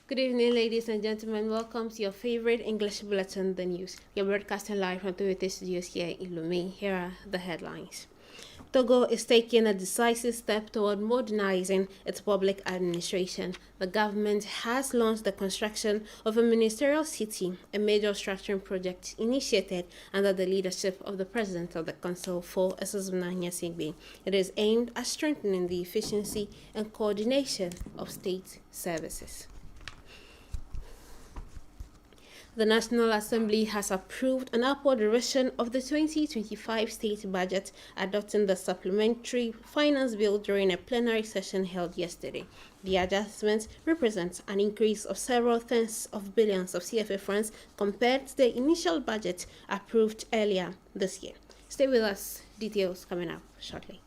Good evening, ladies and gentlemen. Welcome to your favorite English bulletin, The News. We are broadcasting live from Toyota Studios here in Lomé. Here are the headlines. Togo is taking a decisive step toward modernizing its public administration. The government has launched the construction of a ministerial city, a major structuring project initiated under the leadership of the President of the Council for Esazuna Singbe. It is aimed at strengthening the efficiency and coordination of state services. The National Assembly has approved an upward revision of the 2025 state budget, adopting the supplementary finance bill during a plenary session held yesterday. The adjustment represents an increase of several tens of billions of CFA francs compared to the initial budget approved earlier this year. Stay with us. Details coming up shortly.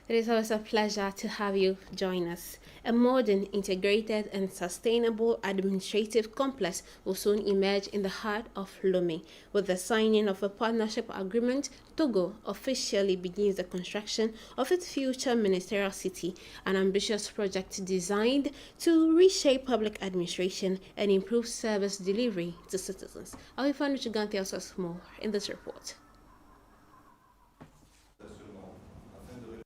It is always a pleasure to have you join us. A modern, integrated, and sustainable administrative complex will soon emerge in the heart of Lomé. With the signing of a partnership agreement, Togo officially begins the construction of its future ministerial city, an ambitious project designed to reshape public administration and improve service delivery to citizens. I will find Michigan tells us more in this report.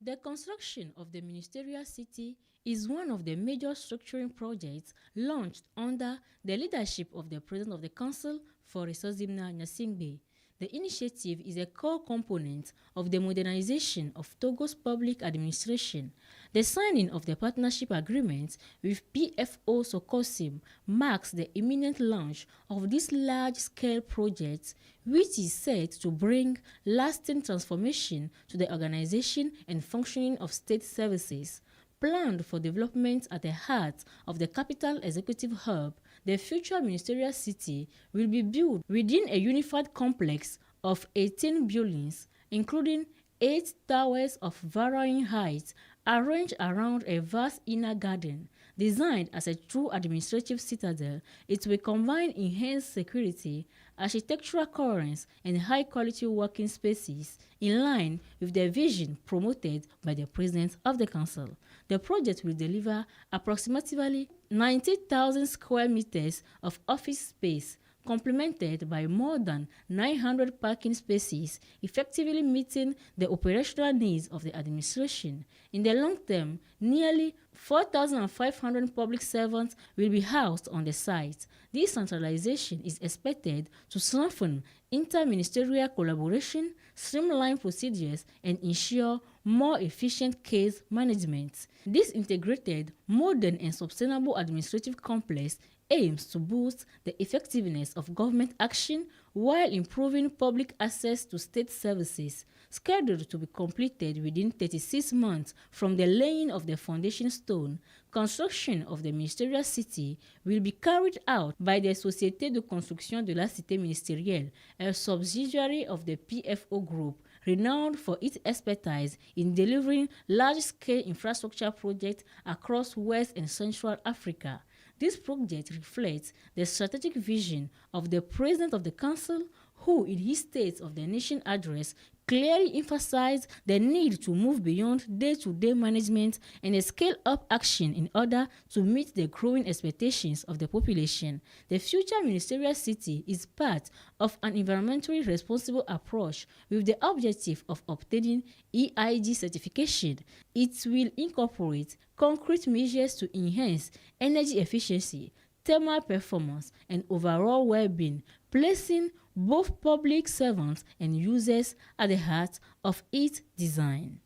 The construction of the ministerial city is one of the major structuring projects launched under the leadership of the President of the Council for Esazuna Singbe. The initiative is a core component of the modernization of Togo's public administration. The signing of the partnership agreement with PFO Sokosim marks the imminent launch of this large-scale project, which is set to bring lasting transformation to the organization and functioning of state services. Planned for development at the heart of the capital executive hub, the future ministerial city will be built within a unified complex of 18 buildings, including 8 towers of varying heights arranged around a vast inner garden. Designed as a true administrative citadel, it will combine enhanced security, architectural coherence, and high-quality working spaces in line with the vision promoted by the President of the Council. The project will deliver approximately 90,000 square meters of office space, complemented by more than 900 parking spaces, effectively meeting the operational needs of the administration. In the long term, nearly 4,500 public servants will be housed on the site. This centralization is expected to strengthen interministerial collaboration, streamline procedures, and ensure more efficient case management. This integrated, modern, and sustainable administrative complex aims to boost the effectiveness of government action while improving public access to state services. Scheduled to be completed within 36 months from the laying of the foundation stone, construction of the ministerial city will be carried out by the Société de Construction de la Cité Ministérielle, a subsidiary of the PFO Group, renowned for its expertise in delivering large-scale infrastructure projects across West and Central Africa. This project reflects the strategic vision of the President of the Council, who, in his State of the Nation address, clearly emphasized the need to move beyond day-to-day management and scale up action in order to meet the growing expectations of the population. The future ministerial city is part of an environmentally responsible approach with the objective of obtaining EIG certification. It will incorporate concrete measures to enhance energy efficiency, thermal performance, and overall well-being, placing both public servants and users at the heart of its design.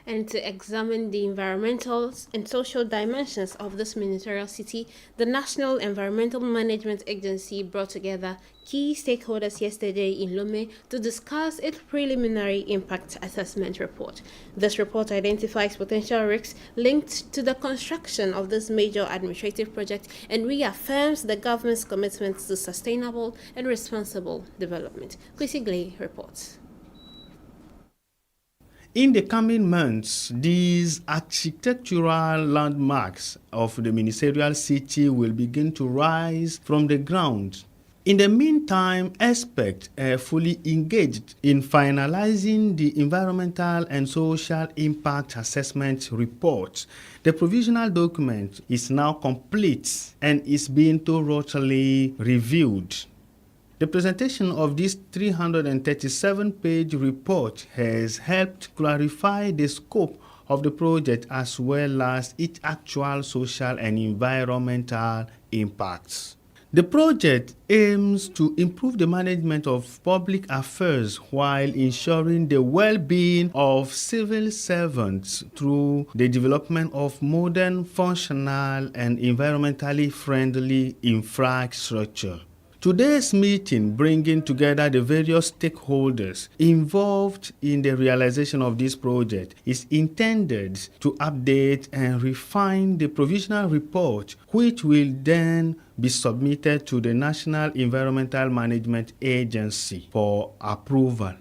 And to examine the environmental and social dimensions of this ministerial city, the National Environmental Management Agency brought together key stakeholders yesterday in Lomé to discuss its preliminary impact assessment report. This report identifies potential risks linked to the construction of this major administrative project and reaffirms the government's commitment to sustainable and responsible development. Kwesi Glay reports. In the coming months, these architectural landmarks of the ministerial city will begin to rise from the ground. In the meantime, experts are fully engaged in finalizing the environmental and social impact assessment report. The provisional document is now complete and is being thoroughly reviewed. The presentation of this 337-page report has helped clarify the scope of the project as well as its actual social and environmental impacts. The project aims to improve the management of public affairs while ensuring the well-being of civil servants through the development of modern, functional, and environmentally friendly infrastructure. Today's meeting, bringing together the various stakeholders involved in the realization of this project, is intended to update and refine the provisional report, which will then be submitted to the National Environmental Management Agency for approval.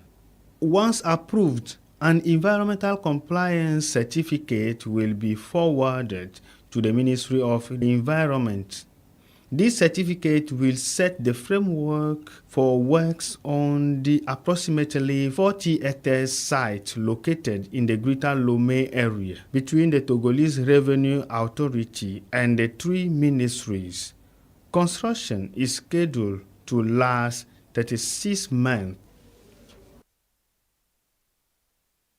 Once approved, an environmental compliance certificate will be forwarded to the Ministry of the Environment. This certificate will set the framework for works on the approximately 40 hectares site located in the Greater Lomé area between the Togolese Revenue Authority and the three ministries. Construction is scheduled to last 36 months.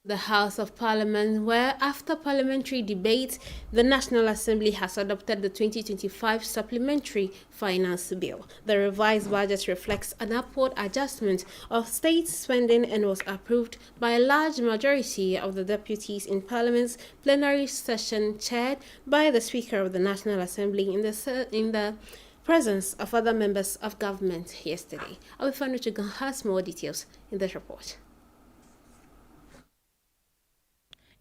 The House of Parliament, where after parliamentary debate, the National Assembly has adopted the 2025 Supplementary Finance Bill. The revised budget reflects an upward adjustment of state spending and was approved by a large majority of the deputies in Parliament's plenary session chaired by the Speaker of the National Assembly in the presence of other members of government yesterday. Awifanu Chugan has more details in this report.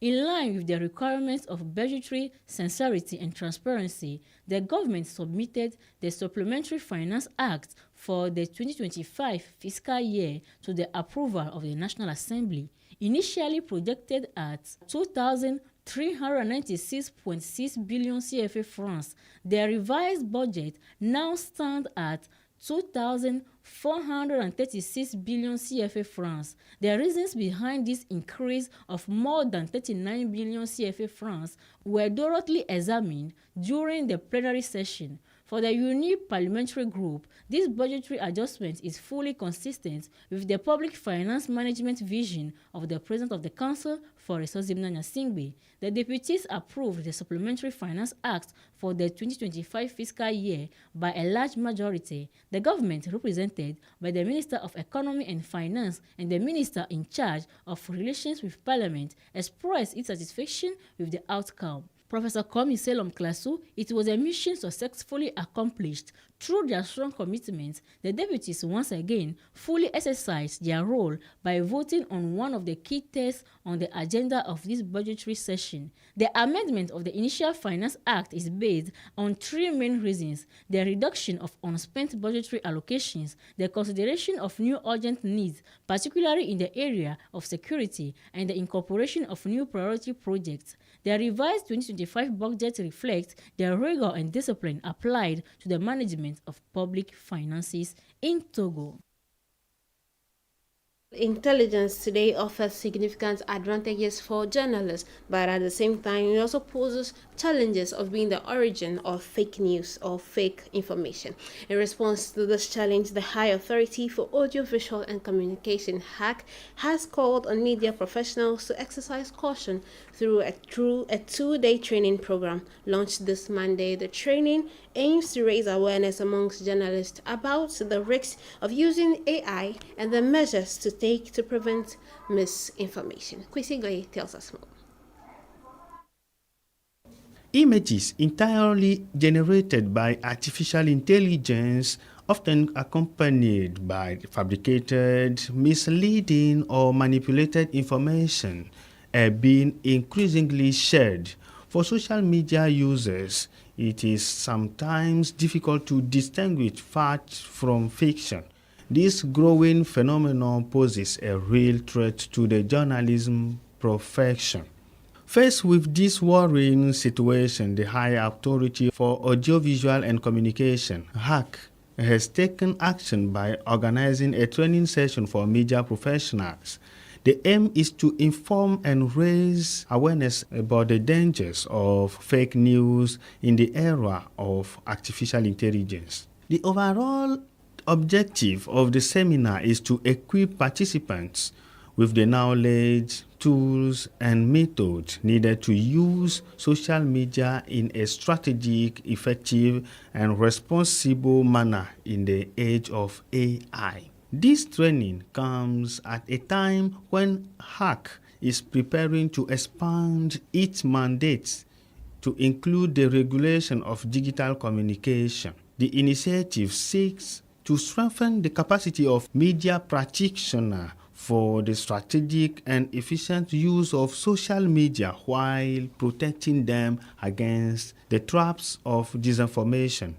In line with the requirements of budgetary sincerity and transparency, the government submitted the Supplementary Finance Act for the 2025 fiscal year to the approval of the National Assembly, initially projected at 2,396.6 billion CFA francs. The revised budget now stands at 2,436 billion CFA francs. The reasons behind this increase of more than 39 billion CFA francs were thoroughly examined during the plenary session. For the unique parliamentary group, this budgetary adjustment is fully consistent with the public finance management vision of the President of the Council, Professor Singbe. The deputies approved the Supplementary Finance Act for the 2025 fiscal year by a large majority. The government, represented by the Minister of Economy and Finance and the Minister in charge of Relations with Parliament, expressed its satisfaction with the outcome. Professor Komi Selom Klasu, it was a mission successfully accomplished. Through their strong commitment, the deputies once again fully exercised their role by voting on one of the key texts on the agenda of this budgetary session. The amendment of the Initial Finance Act is based on three main reasons: the reduction of unspent budgetary allocations, the consideration of new urgent needs, particularly in the area of security, and the incorporation of new priority projects. The revised 2025 budget reflects the rigor and discipline applied to the management of public finances in Togo. Intelligence today offers significant advantages for journalists, but at the same time, it also poses challenges of being the origin of fake news or fake information. In response to this challenge, the High Authority for Audiovisual and Communication (HAC) has called on media professionals to exercise caution through a two-day training program launched this Monday. The training aims to raise awareness amongst journalists about the risks of using AI and the measures to take to prevent misinformation. Kwesi Gray tells us more. Images entirely generated by artificial intelligence, often accompanied by fabricated, misleading, or manipulated information, are being increasingly shared. For social media users, it is sometimes difficult to distinguish fact from fiction. This growing phenomenon poses a real threat to the journalism profession. Faced with this worrying situation, the High Authority for Audiovisual and Communication, HAC, has taken action by organizing a training session for media professionals. The aim is to inform and raise awareness about the dangers of fake news in the era of artificial intelligence. The overall objective of the seminar is to equip participants with the knowledge, tools, and methods needed to use social media in a strategic, effective, and responsible manner in the age of AI. This training comes at a time when HAC is preparing to expand its mandates to include the regulation of digital communication. The initiative seeks to strengthen the capacity of media practitioners for the strategic and efficient use of social media while protecting them against the traps of disinformation.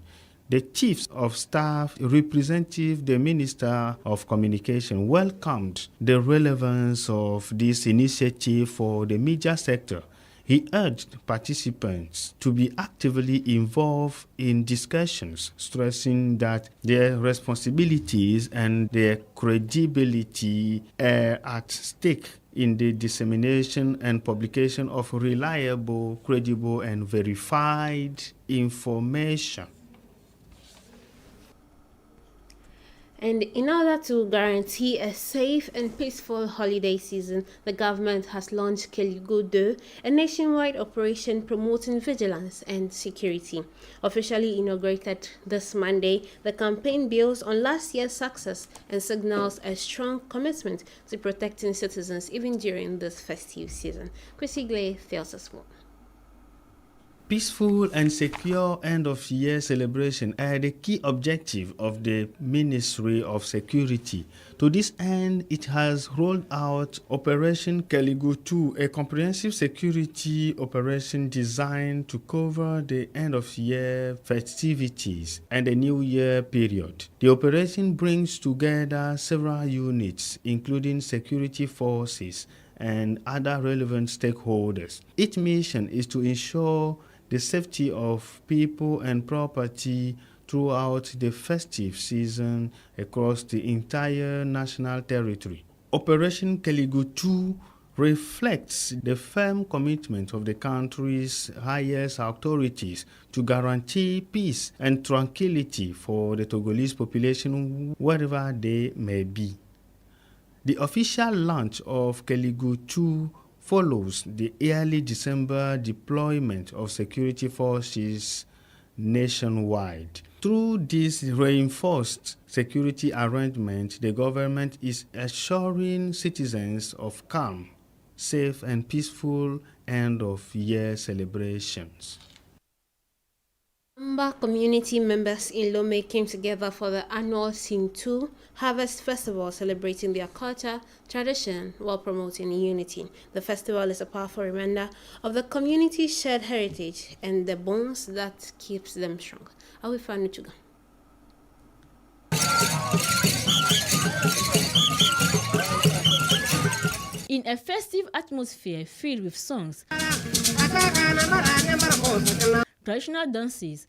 The Chiefs of Staff representing the Minister of Communication welcomed the relevance of this initiative for the media sector. He urged participants to be actively involved in discussions, stressing that their responsibilities and their credibility are at stake in the dissemination and publication of reliable, credible, and verified information. And in order to guarantee a safe and peaceful holiday season, the government has launched Keligo 2, a nationwide operation promoting vigilance and security. Officially inaugurated this Monday, the campaign builds on last year's success and signals a strong commitment to protecting citizens even during this festive season. Chrissy Glay tells us more. Peaceful and secure end-of-year celebration are the key objective of the Ministry of Security. To this end, it has rolled out Operation Keligo 2, a comprehensive security operation designed to cover the end-of-year festivities and the New Year period. The operation brings together several units, including security forces and other relevant stakeholders. Its mission is to ensure the safety of people and property throughout the festive season across the entire national territory. Operation Keligo 2 reflects the firm commitment of the country's highest authorities to guarantee peace and tranquility for the Togolese population wherever they may be. The official launch of Keligo 2 follows the early December deployment of security forces nationwide. Through this reinforced security arrangement, the government is assuring citizens of calm, safe, and peaceful end-of-year celebrations. Lamba community members in Lome came together for the annual Sintu Harvest Festival, celebrating their culture, tradition, while promoting unity. The festival is a powerful reminder of the community's shared heritage and the bonds that keeps them strong. Awifanu Chuga. In a festive atmosphere filled with songs, traditional dances,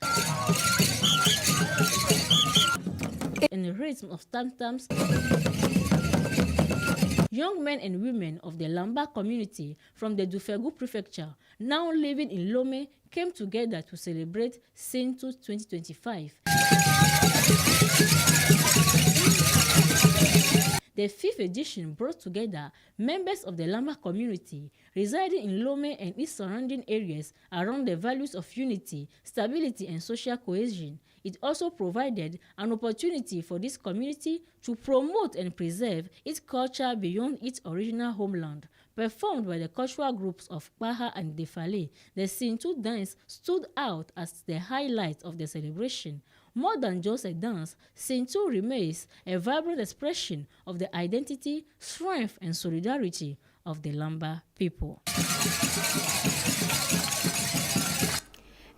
and the rhythm of tam-tams, young men and women of the Lamba community from the Dufegu prefecture, now living in Lome, came together to celebrate Sintu 2025. The fifth edition brought together members of the Lamba community residing in Lome and its surrounding areas around the values of unity, stability, and social cohesion. It also provided an opportunity for this community to promote and preserve its culture beyond its original homeland. Performed by the cultural groups of Baha and Defale, the Sintu dance stood out as the highlight of the celebration. More than just a dance, Sintu remains a vibrant expression of the identity, strength, and solidarity of the Lamba people.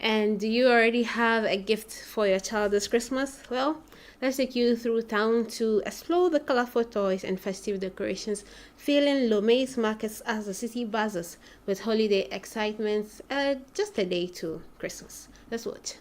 And do you already have a gift for your child this Christmas? Well, let's take you through town to explore the colorful toys and festive decorations, filling Lome's markets as the city buzzes with holiday excitement just a day to Christmas. Let's watch.